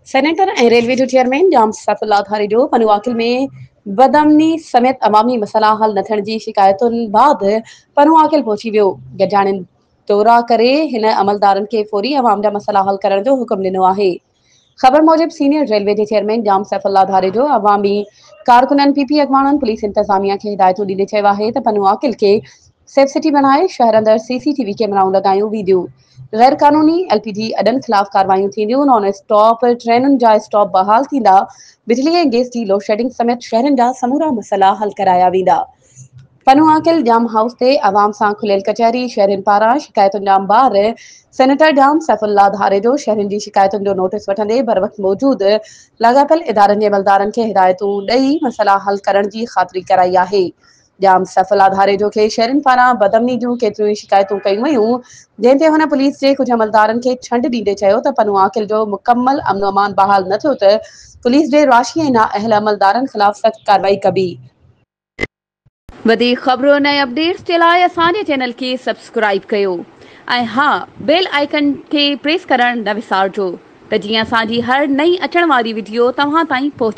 Senator ऐं railway जो chairman जाम सैफुल्लाह धारी जो पनुआकिल में बदअमनी समेत अवामी मसला हल न थियण जी शिकायतुनि बाद पनुआकिल पहुची वियो। गॾिजाणियुनि दौरा करे हिन अमलदारनि खे फौरी अवाम जा मसला हल करण जो हुकुम ॾिनो आहे। ख़बर मूजिब सीनियर रेलवे जे चेयरमैन जाम सैफुल्लाह धारे जो अवामी कारकुननि पीपी अॻवाननि पुलिस इंतज़ामिया खे हिदायतूं ॾींदे चयो आहे त पनुआकिल खे सेफ सिटी बनाए शहर अंदरि सीसीटीवी कैमराऊं लॻायूं वेंदियूं। गैर कानूनी एलपीजी अॾनि ख़िलाफ़ कार्रवाइयूं थींदियूं। नॉन स्टॉप ट्रेनुनि जा स्टॉप बहाल थींदा। बिजली ऐं गैस जी लोड शेडिंग समेत शहरनि जा समूरा मसला हल कराया वेंदा। पनुआकिल जाम हाउस ते अवाम सां खुलियल कचहरी शहरनि पारां शिकायतुनि जा अंबार सेनेटर जाम सैफुल्लाह धारे जो शहरनि जी शिकायतुनि जो नोटिस वठंदे बर वक़्त मौजूद लाॻापियल इदारनि जे अमलदारनि खे हिदायतूं ॾेई मसला हल करण जी ख़ातिरी कराई आहे। जाम सैफुल्लाह धारे जो खे शहरनि पारां बदअमनी जूं केतिरियूं ई शिकायतूं कयूं वयूं, जंहिं ते हुन पुलिस जे कुझु अमलदारनि खे छंड ॾींदे चयो त पनुआकिल जो मुकमल अमन अमान बहाल न थियो त पुलिस जे राशि ऐं नाअहल अमलदारनि ख़िलाफ़ सख़्त कार्रवाई कबी। वधीक ख़बरुनि ऐं अपडेट्स जे लाइ असांजे चैनल खे सब्सक्राइब कयो ऐं हा, बेल आइकन खे प्रेस करणु न विसारिजो त जीअं असांजी हर नई अचण वारी वीडियो तव्हां ताईं पहुचे।